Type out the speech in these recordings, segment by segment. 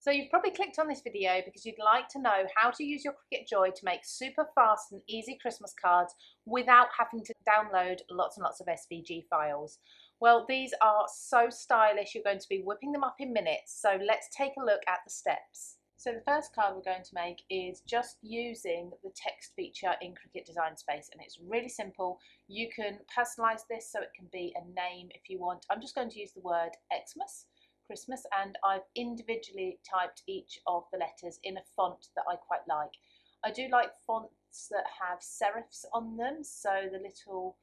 So you've probably clicked on this video because you'd like to know how to use your Cricut Joy to make super fast and easy Christmas cards without having to download lots and lots of SVG files. Well, these are so stylish, you're going to be whipping them up in minutes. So let's take a look at the steps. So the first card we're going to make is just using the text feature in Cricut Design Space, and it's really simple. You can personalize this so it can be a name if you want. I'm just going to use the word Xmas, Christmas, and I've individually typed each of the letters in a font that I quite like. I do like fonts that have serifs on them, so the little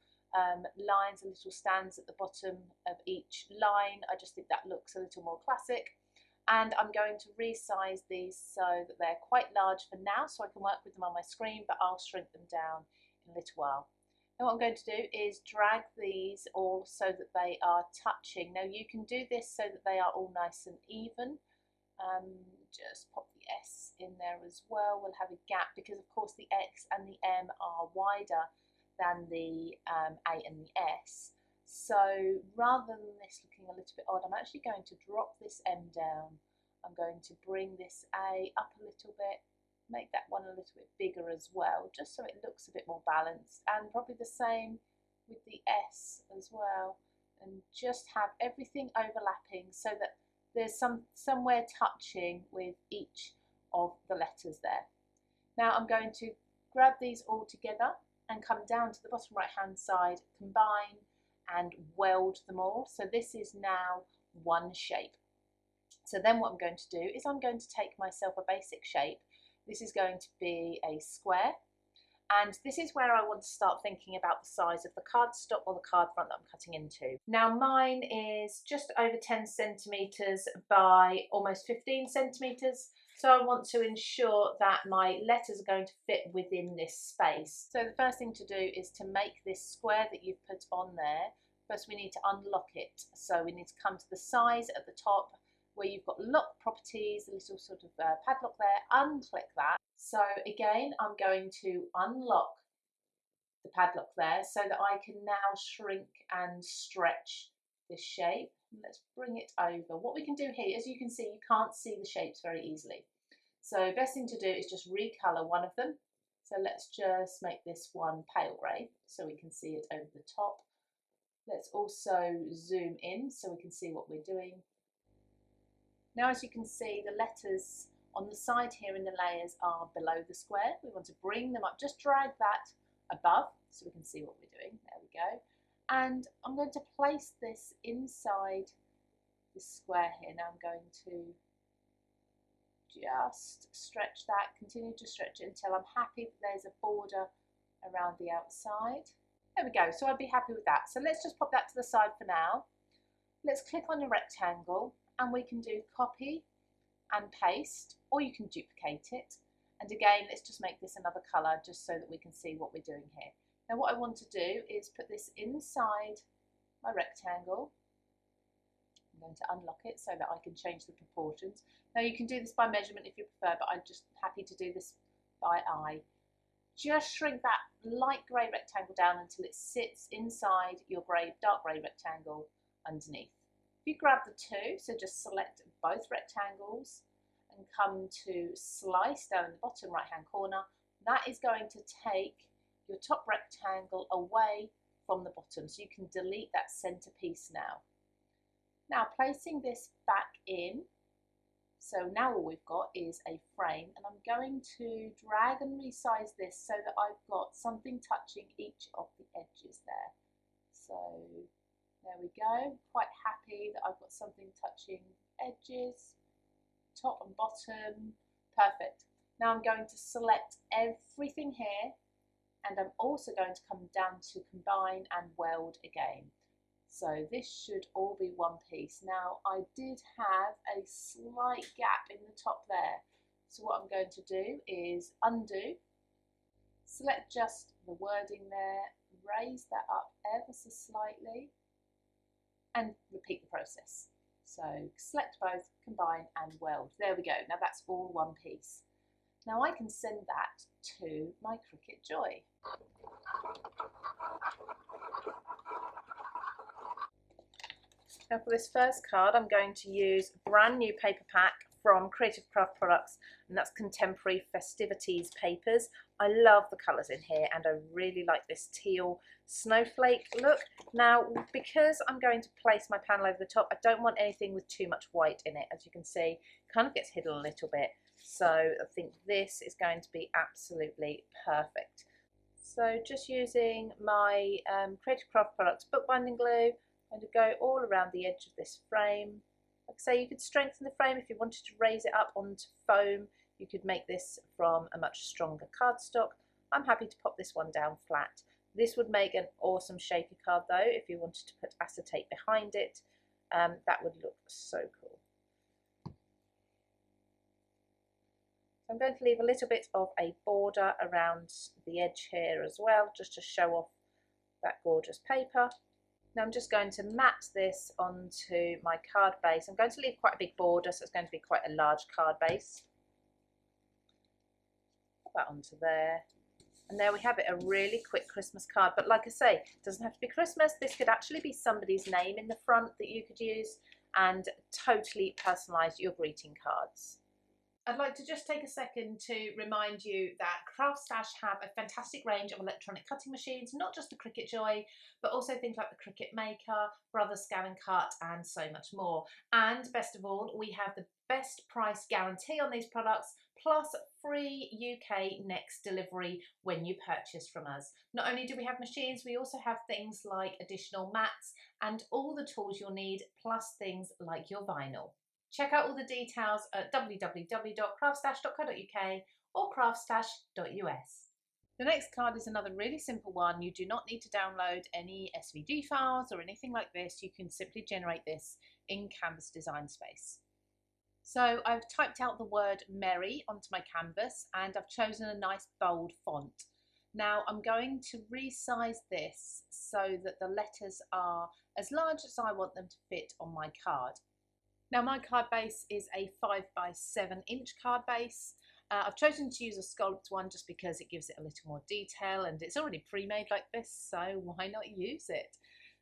lines and little stands at the bottom of each line. I just think that looks a little more classic. And I'm going to resize these so that they're quite large for now, so I can work with them on my screen, but I'll shrink them down in a little while. Now what I'm going to do is drag these all so that they are touching. Now you can do this so that they are all nice and even. Just pop the S in there as well. We'll have a gap because of course the X and the M are wider than the A and the S. So rather than this looking a little bit odd, I'm actually going to drop this M down. I'm going to bring this A up a little bit, make that one a little bit bigger as well, just so it looks a bit more balanced, and probably the same with the S as well, and just have everything overlapping so that there's somewhere touching with each of the letters there. Now I'm going to grab these all together and come down to the bottom right hand side, combine and weld them all. So this is now one shape. So then what I'm going to do is I'm going to take myself a basic shape. This is going to be a square, and this is where I want to start thinking about the size of the cardstock or the card front that I'm cutting into. Now mine is just over 10 centimetres by almost 15 centimetres. So I want to ensure that my letters are going to fit within this space. So the first thing to do is to make this square that you've put on there. First we need to unlock it. So we need to come to the size at the top where you've got lock properties, a little sort of padlock there, unclick that. So again, I'm going to unlock the padlock there so that I can now shrink and stretch this shape. Let's bring it over. What we can do here, as you can see, you can't see the shapes very easily. So best thing to do is just recolor one of them. So let's just make this one pale grey so we can see it over the top. Let's also zoom in so we can see what we're doing. Now as you can see, the letters on the side here in the layers are below the square. We want to bring them up, just drag that above so we can see what we're doing. There we go. And I'm going to place this inside the square here. Now I'm going to just stretch that, continue to stretch it until I'm happy that there's a border around the outside. There we go, so I'd be happy with that. So let's just pop that to the side for now. Let's click on a rectangle and we can do copy and paste, or you can duplicate it. And again, let's just make this another colour just so that we can see what we're doing here. Now what I want to do is put this inside my rectangle. I'm going to unlock it so that I can change the proportions. Now you can do this by measurement if you prefer, but I'm just happy to do this by eye. Just shrink that light grey rectangle down until it sits inside your dark grey rectangle underneath. If you grab the two, so just select both rectangles and come to slice down in the bottom right hand corner, that is going to take your top rectangle away from the bottom, so you can delete that centre piece now. Now placing this back in, so now all we've got is a frame, and I'm going to drag and resize this so that I've got something touching each of the edges there. So there we go, quite happy that I've got something touching edges, top and bottom, perfect. Now I'm going to select everything here, and I'm also going to come down to combine and weld again. So this should all be one piece. Now I did have a slight gap in the top there. So what I'm going to do is undo, select just the wording there, raise that up ever so slightly and repeat the process. So select both, combine and weld. There we go. Now that's all one piece. Now I can send that to my Cricut Joy. Now for this first card, I'm going to use a brand new paper pack from Creative Craft Products, and that's Contemporary Festivities Papers. I love the colours in here, and I really like this teal snowflake look. Now, because I'm going to place my panel over the top, I don't want anything with too much white in it. As you can see, it kind of gets hidden a little bit. So I think this is going to be absolutely perfect. So just using my Creative Craft Products bookbinding glue, I'm going to go all around the edge of this frame. Like I say, you could strengthen the frame if you wanted to raise it up onto foam. You could make this from a much stronger cardstock. I'm happy to pop this one down flat. This would make an awesome shaker card though, if you wanted to put acetate behind it. That would look so cool. I'm going to leave a little bit of a border around the edge here as well, just to show off that gorgeous paper. Now I'm just going to mat this onto my card base. I'm going to leave quite a big border, so it's going to be quite a large card base. Put that onto there. And there we have it, a really quick Christmas card. But like I say, it doesn't have to be Christmas. This could actually be somebody's name in the front that you could use and totally personalise your greeting cards. I'd like to just take a second to remind you that CraftStash have a fantastic range of electronic cutting machines, not just the Cricut Joy, but also things like the Cricut Maker, Brother Scan and Cut, and so much more. And best of all, we have the best price guarantee on these products, plus free UK next delivery when you purchase from us. Not only do we have machines, we also have things like additional mats and all the tools you'll need, plus things like your vinyl. Check out all the details at www.craftstash.co.uk or craftstash.us. The next card is another really simple one. You do not need to download any SVG files or anything like this. You can simply generate this in Canvas Design Space. So I've typed out the word Merry onto my canvas and I've chosen a nice bold font. Now I'm going to resize this so that the letters are as large as I want them to fit on my card. Now my card base is a 5x7 inch card base. I've chosen to use a scalloped one just because it gives it a little more detail and it's already pre-made like this, so why not use it?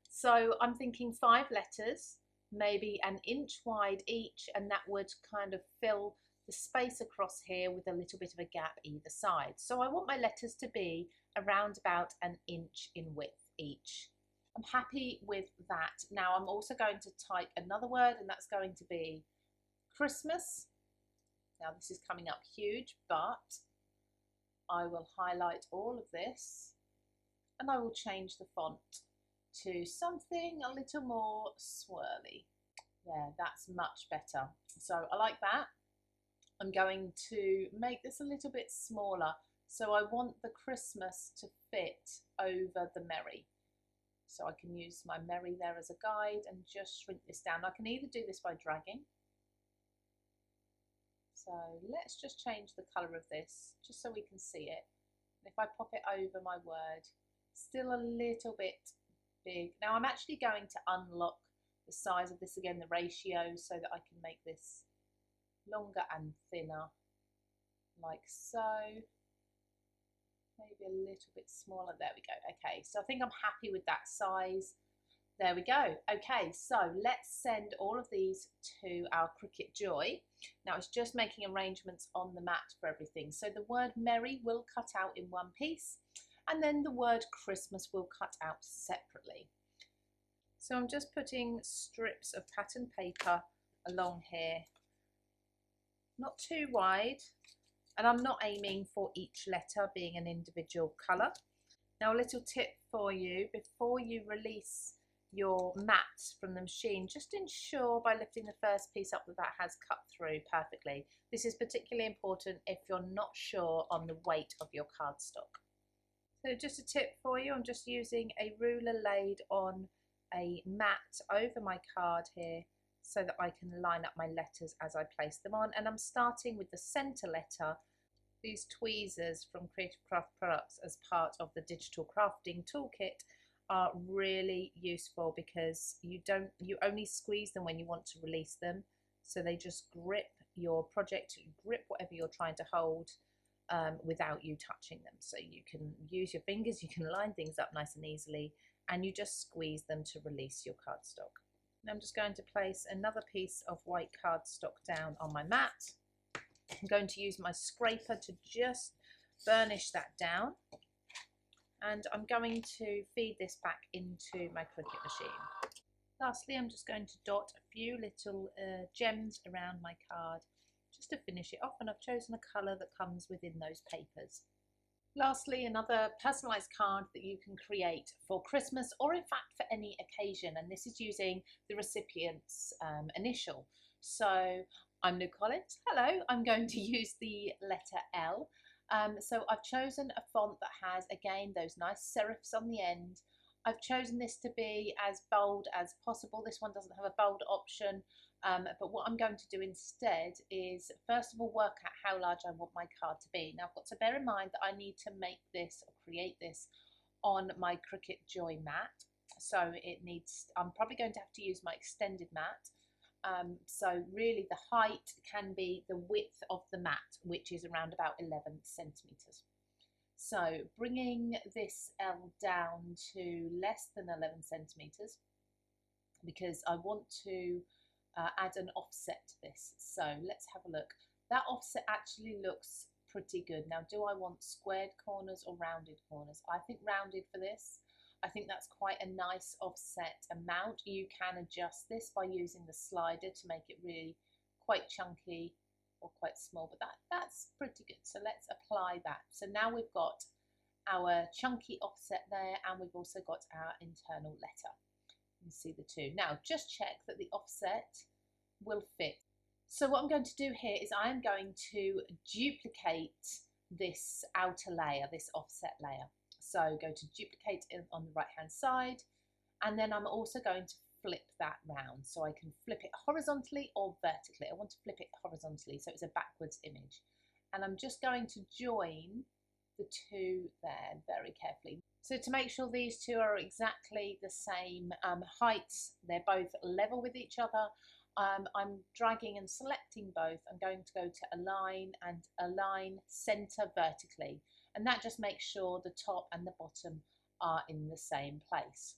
So I'm thinking 5 letters, maybe an inch wide each, and that would kind of fill the space across here with a little bit of a gap either side. So I want my letters to be around about an inch in width each. I'm happy with that. Now I'm also going to type another word, and that's going to be Christmas. Now this is coming up huge, but I will highlight all of this and I will change the font to something a little more swirly. Yeah, that's much better. So I like that. I'm going to make this a little bit smaller. So I want the Christmas to fit over the Merry. So I can use my Merry there as a guide and just shrink this down. I can either do this by dragging. So let's just change the colour of this just so we can see it. And if I pop it over my word, still a little bit big. Now I'm actually going to unlock the size of this again, the ratio, so that I can make this longer and thinner, like so. Maybe a little bit smaller. There we go. Okay, so I think I'm happy with that size. There we go. Okay, so let's send all of these to our Cricut Joy. Now it's just making arrangements on the mat for everything. So the word Merry will cut out in one piece, and then the word Christmas will cut out separately. So I'm just putting strips of pattern paper along here, not too wide, and I'm not aiming for each letter being an individual colour. Now a little tip for you, before you release your mat from the machine, just ensure by lifting the first piece up that that has cut through perfectly. This is particularly important if you're not sure on the weight of your cardstock. So just a tip for you, I'm just using a ruler laid on a mat over my card here so that I can line up my letters as I place them on, and I'm starting with the centre letter. These tweezers from Creative Craft Products as part of the digital crafting toolkit are really useful because you only squeeze them when you want to release them, so they just grip your project, grip whatever you're trying to hold without you touching them. So you can use your fingers, you can line things up nice and easily, and you just squeeze them to release your cardstock. And I'm just going to place another piece of white cardstock down on my mat. I'm going to use my scraper to just burnish that down. And I'm going to feed this back into my Cricut machine. Lastly, I'm just going to dot a few little gems around my card just to finish it off, and I've chosen a colour that comes within those papers. Lastly, another personalised card that you can create for Christmas, or in fact for any occasion, and this is using the recipient's initial. So I'm Lou Collins, hello, I'm going to use the letter L. So I've chosen a font that has, again, those nice serifs on the end. I've chosen this to be as bold as possible. This one doesn't have a bold option, but what I'm going to do instead is, first of all, work out how large I want my card to be. Now, I've got to bear in mind that I need to make this or create this on my Cricut Joy mat. So it needs, I'm probably going to have to use my extended mat. So really the height can be the width of the mat, which is around about 11 centimetres. So bringing this L down to less than 11 centimetres, because I want to add an offset to this. So let's have a look. That offset actually looks pretty good. Now, do I want squared corners or rounded corners? I think rounded for this. I think that's quite a nice offset amount. You can adjust this by using the slider to make it really quite chunky or quite small, but that's pretty good. So let's apply that. So now we've got our chunky offset there, and we've also got our internal letter. You can see the two. Now just check that the offset will fit. So what I'm going to do here is I am going to duplicate this outer layer, this offset layer. So go to duplicate on the right hand side, and then I'm also going to flip that round, so I can flip it horizontally or vertically. I want to flip it horizontally so it's a backwards image, and I'm just going to join the two there very carefully. So to make sure these two are exactly the same heights, they're both level with each other, I'm dragging and selecting both. I'm going to go to align and align center vertically, and that just makes sure the top and the bottom are in the same place.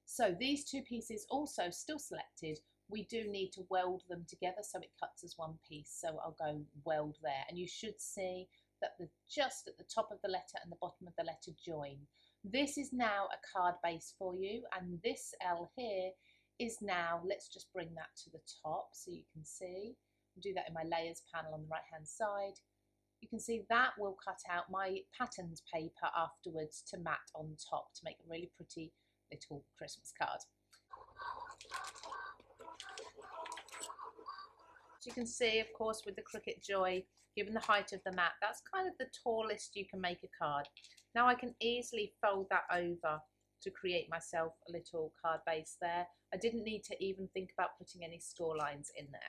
So these two pieces also still selected, we do need to weld them together so it cuts as one piece. So I'll go weld there, and you should see that just at the top of the letter and the bottom of the letter join. This is now a card base for you, and this L here is now, let's just bring that to the top so you can see. I'll do that in my layers panel on the right hand side. You can see that will cut out my patterns paper afterwards to mat on top to make a really pretty little Christmas card. As you can see, of course, with the Cricut Joy, given the height of the mat, that's kind of the tallest you can make a card. Now I can easily fold that over to create myself a little card base there. I didn't need to even think about putting any score lines in there.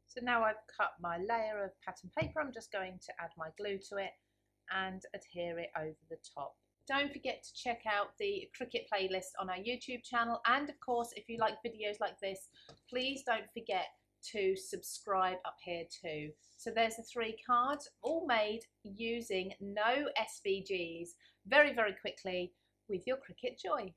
So now I've cut my layer of pattern paper, I'm just going to add my glue to it and adhere it over the top. Don't forget to check out the Cricut playlist on our YouTube channel, and of course if you like videos like this, please don't forget to subscribe up here too. So there's the 3 cards, all made using no SVGs, very quickly with your Cricut Joy.